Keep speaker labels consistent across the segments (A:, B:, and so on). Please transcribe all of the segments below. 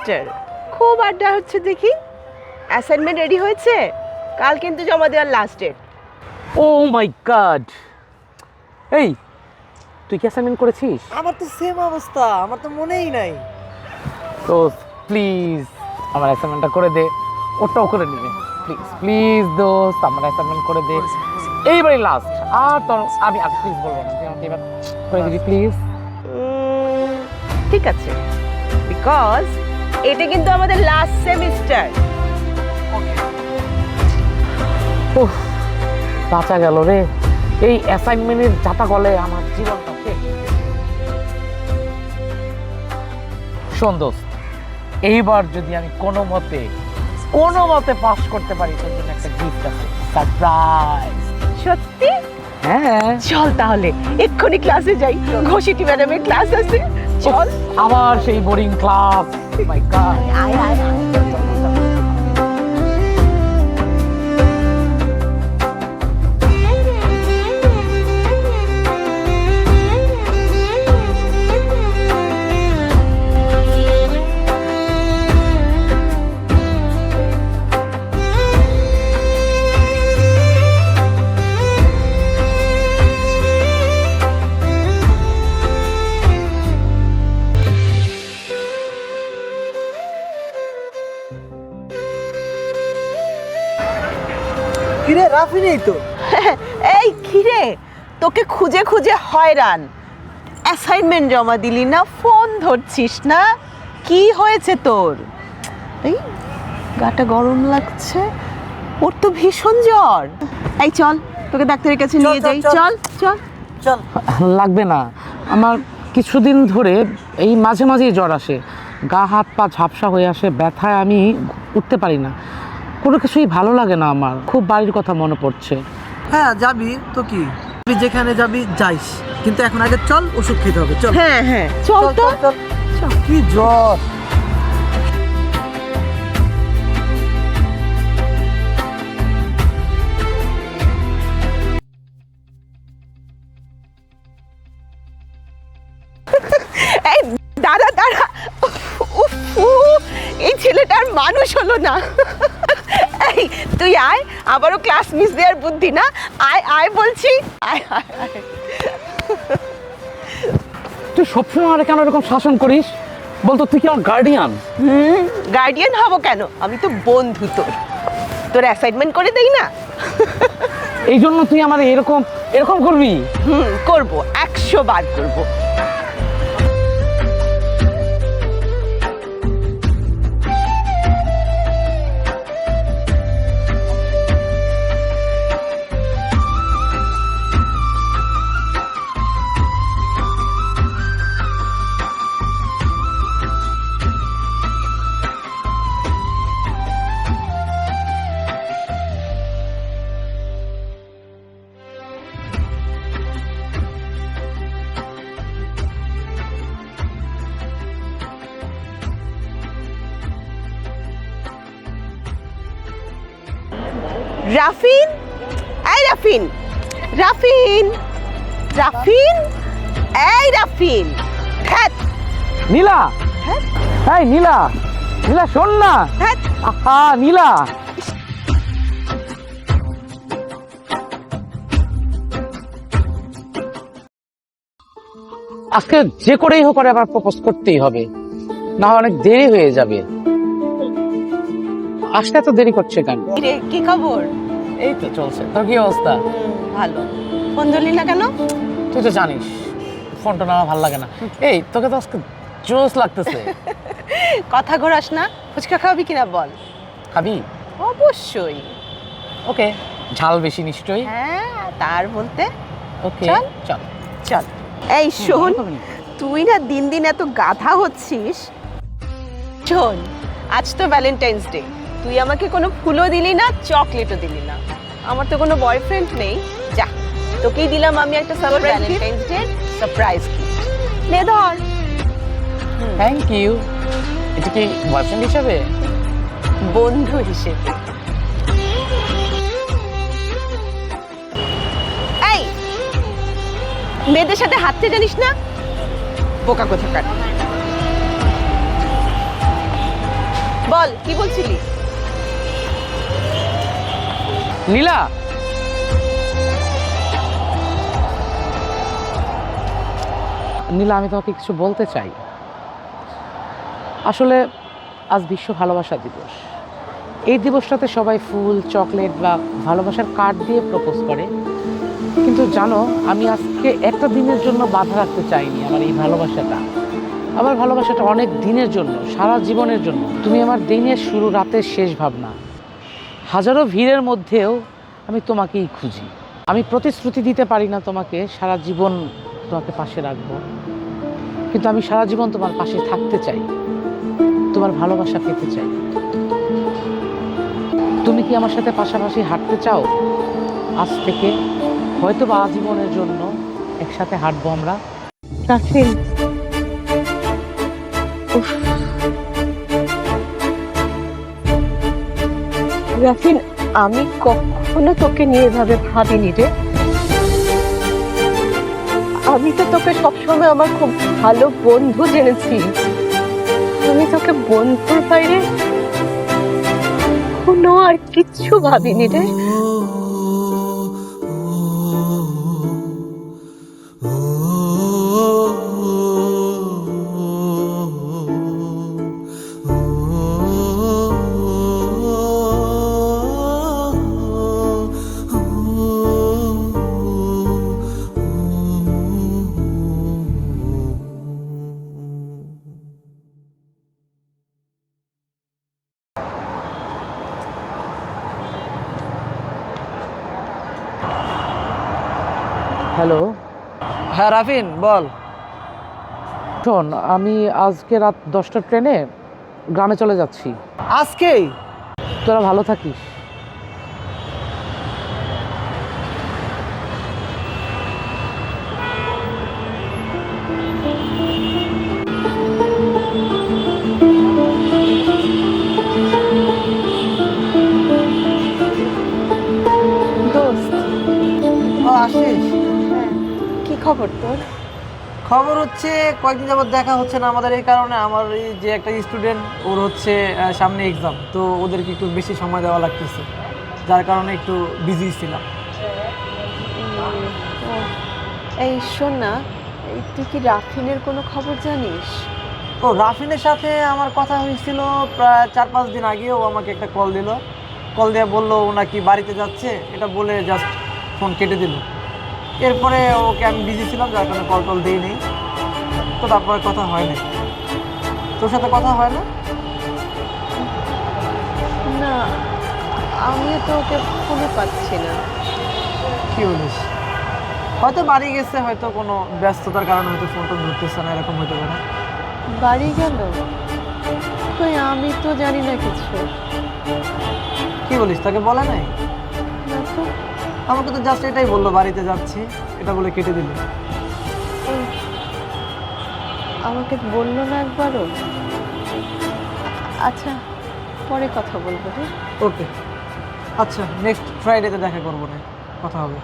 A: Semester, খুব আড্ডা হচ্ছে দেখি। অ্যাসাইনমেন্ট রেডি হয়েছে? কাল কিন্তু জমা দেওয়ার লাস্ট ডেট।
B: ও মাই গড! এই, তুই কি অ্যাসাইনমেন্ট করেছিস?
C: আমার তো সেম অবস্থা, আমার তো মনেই নাই।
B: তো প্লিজ আমার অ্যাসাইনমেন্টটা করে দে, ওটাও করে নিবে প্লিজ প্লিজ দোস্ত, আমার অ্যাসাইনমেন্ট করে দে, এইবারই লাস্ট। আর তোর আমি আর প্লিজ বলবো না, তুই আমাকে এবার করে দিবি প্লিজ।
A: ঠিক আছে, বিকজ এটা কিন্তু আমাদের লাস্ট সেমিস্টার।
B: ওহ, বাঁচা গেল রে, এই অ্যাসাইনমেন্টের যাতা গলে আমার জীবনটা শেষ। শোন দোস্ত, এইবার যদি আমি কোনো মতে পাস করতে পারি, তোর জন্য একটা গিফট আছে, সারপ্রাইজ।
A: সত্যি?
B: হ্যাঁ
A: চল তাহলে এক্ষুনি ক্লাসে যাই, ঘোষিটি ম্যাডামের ক্লাস আছে। চল।
B: আবার সেই বোরিং ক্লাস, মাই গড।
A: আয় আয় আয়।
C: কিরে রাফি নেই তো?
A: এই কিরে, তোকে খুঁজে খুঁজে হয়রান। অ্যাসাইনমেন্ট জমা দিলি না, ফোন ধরছিস না, কি হয়েছে তোর? এই গাটা গরম লাগছে, ওর তো ভীষণ জ্বর। এই চল, তোকে ডাক্তারের কাছে নিয়ে
C: চল,
A: যাই।
C: চল।
A: চল চল
C: চল।
B: লাগবে না, আমার কিছুদিন ধরে এই মাঝে মাঝেই জ্বর আসে, গা হাত পা ঝাপসা হয়ে আসে, ব্যথায় আমি উঠতে পারি না, কোনো কিছুই ভালো লাগে না আমার, খুব বাড়ির কথা মনে পড়ছে।
C: হ্যাঁ যাবি তো, কি তুই যেখানে যাবি যাইস, কিন্তু এখন আগে চল, ওষুধ খেতে হবে। চল।
A: হ্যাঁ হ্যাঁ চল তো।
C: চল। কি জ্বর!
A: এই দাঁড়া দাঁড়া, উফ, এই ছেলেটার মানুষ হলো না। এই তুই আয়, আবারও ক্লাস মিস দেওয়ার বুদ্ধি না, আয় আয় বলছি, আয় আয় আয়।
B: তুই সবসময় আমার কেন এরকম শাসন করিস বলতো? তুই কি আমার গার্ডিয়ান?
A: গার্ডিয়ান হব কেন, আমি তো বন্ধু তোর। তোর অ্যাসাইনমেন্ট করে দেই না?
B: এই জন্য তুই আমার এরকম এরকম করবি?
A: করবো, 100 বার করবো। রাফিন, এই রাফিন, রাফিন, রাফিন, এই রাফিন। হ্যাঁ
B: নীলা,
A: হ্যাঁ
B: এই নীলা, নীলা শোন না।
A: হ্যাঁ।
B: আহা নীলা, আজকে যে করেই হোক আবার প্রপোজ করতেই হবে, না হয় অনেক দেরি হয়ে যাবে। আসতে এত দেরি করছে কেন?
A: রে, কি খবর?
B: এই তো চলছে, তোর কি অবস্থা?
A: ভালো। ফোন ধরলি না কেন?
B: তুই তো জানিস ফোনটা না আমার ভালো লাগে না। এই তোকে তো আজকে জোস লাগতেছে।
A: কথা ঘোরাস না, ফুচকা খাবি কিনা বল?
B: খাবি?
A: অবশ্যই।
B: ওকে, ঝাল বেশি নিশ্চয়ই।
A: হ্যাঁ, তার বলতে।
B: ওকে
A: চল।
B: চল।
A: চল। এই শোন, তুই না দিন দিন এত গাধা হচ্ছিস। শোন, আজ তো ভ্যালেন্টাইন্স ডে, তুই আমাকে কোনো ফুলও দিলি না, চকলেটও দিলি না। আমার তো কোনো বয়ফ্রেন্ড নেই, যা তোকেই দিলাম আমি একটা ভ্যালেন্টাইন্স ডে সারপ্রাইজ গিফট। নে ধর।
B: Thank you. এটা কি বয়ফ্রেন্ড হিসাবে?
A: বন্ধু হিসেবে। এই মেয়েদের সাথে হাঁটতে জানিস না, বোকা কোথাকার। বল কি বলছিলি?
B: নীলা, নীলা, আমি তোমাকে কিছু বলতে চাই। আসলে আজ বিশ্ব ভালোবাসা দিবস। এই দিবসটাতে সবাই ফুল, চকলেট বা ভালোবাসার কার্ড দিয়ে প্রপোজ করে, কিন্তু জানো আমি আজকে একটা দিনের জন্য বাধা রাখতে চাইনি আমার এই ভালোবাসাটা। আমার ভালোবাসাটা অনেক দিনের জন্য, সারা জীবনের জন্য। তুমি আমার দিনের শুরু, রাতের শেষ ভাবনা। হাজারো ভিড়ের মধ্যেও আমি তোমাকেই খুঁজি। আমি প্রতিশ্রুতি দিতে পারি না তোমাকে সারা জীবন তোমাকে পাশে রাখবো, কিন্তু আমি সারা জীবন তোমার পাশে থাকতে চাই, তোমার ভালোবাসা পেতে চাই। তুমি কি আমার সাথে পাশাপাশি হাঁটতে চাও? আজ থেকে হয়তো বা আজীবনের জন্য একসাথে হাঁটবো আমরা।
A: রাফিন, রাফিন, আমি কখনো তোকে নিয়ে এভাবে ভাবিনি রে। আমি তো তোকে সবসময় আমার খুব ভালো বন্ধু জেনেছি। আমি তোকে বন্ধুর বাইরে কোনো আর কিচ্ছু ভাবিনি রে।
B: হ্যালো,
C: হ্যাঁ রাফিন বল।
B: শোন, আমি আজকে রাত 10টার ট্রেনে গ্রামে চলে যাচ্ছি।
C: আজকেই?
B: তোরা ভালো থাকিস।
A: দোস্ত,
C: ও আসিস?
A: কি খবর তোর?
C: খবর হচ্ছে কয়েকদিন যাবত দেখা হচ্ছে না আমাদের, এই কারণে আমার এই যে একটা স্টুডেন্ট, ওর হচ্ছে সামনে এক্সাম, তো ওদেরকে একটু বেশি সময় দেওয়া লাগতেছে, যার কারণে একটু বিজি ছিলাম।
A: এই শোন না, তুই কি রাফিনের কোনো খবর জানিস?
C: ও রাফিনের সাথে আমার কথা হয়েছিল প্রায় 4-5 দিন আগে। ও আমাকে একটা কল দিল, কল দিয়ে বললো ও নাকি বাড়িতে যাচ্ছে, এটা বলে জাস্ট ফোন কেটে দিল। এরপরে ওকে আমি বিজি ছিলাম, যার কারণে কল টল দিইনি। তো তারপরে কথা হয় না। তোর সাথে কথা হয় না?
A: না, আমিও তো ওকে ফোনে পাচ্ছি না।
C: কি বলিস? হয়তো বাড়ি গেছে, হয়তো কোনো ব্যস্ততার কারণে হয়তো ফোন টোন ধরতেছে না, এরকম হতে পারে।
A: বাড়ি গেল? কই, আমি তো জানি না কিছু।
C: কি বলিস, তাকে বলে নাই?
A: না তো।
C: আমাকে তো জাস্ট এটাই বললো বাড়িতে যাচ্ছি, এটা বলে কেটে দিল।
A: ওই, আমাকে বললো না একবারও? আচ্ছা, পরে কথা বলবো রে।
C: ওকে, আচ্ছা, নেক্সট ফ্রাইডেতে দেখা করবো, না কথা হবে।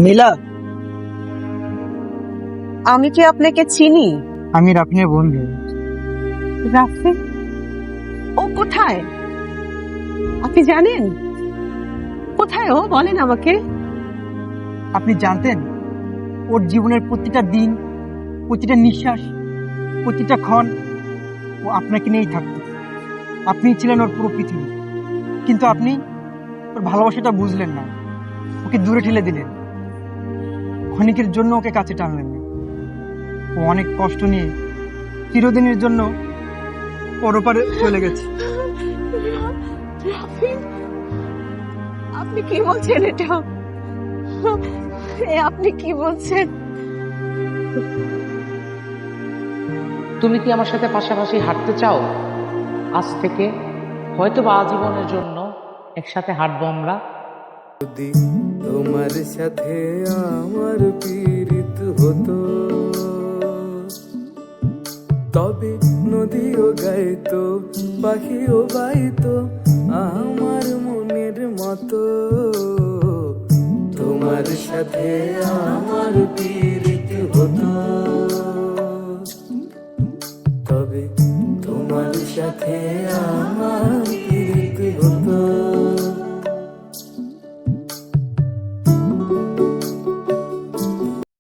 C: নীলা,
A: আমি কি আপনাকে চিনি?
C: আমি রাফিনের বন্ধু।
A: রাফিন? ও কোথায় আপনি জানেন? কোথায় ও, বলেন আমাকে।
C: আপনি জানতেন ওর জীবনের প্রতিটা দিন, প্রতিটা নিঃশ্বাস, প্রতিটা ক্ষণ ও আপনাকে নিয়েই থাকতো। আপনি ছিলেন ওর পুরো পৃথিবী, কিন্তু আপনি ওর ভালোবাসাটা বুঝলেন না, ওকে দূরে ঠেলে দিলেন, ক্ষণিকের জন্য ওকে কাছে টানলেন না। ও অনেক কষ্ট নিয়ে চিরদিনের জন্য পরপারে চলে গেছে।
A: রাফিন, আপনি কি বলছেন এটা? আপনি কি বলছেন?
B: তুমি কি আমার সাথে পাশাপাশি হাঁটতে চাও? আজ থেকে হয়তো বা আজীবনের জন্য একসাথে হাঁটবো আমরা।
D: যদি তোমার সাথে আমার পীড়িত হতো, তবে নদীও গাইতো, পাখিও বাইতো আমার মনের মতো। আমার পীড়িত হতো, তবে তোমার সাথে আমার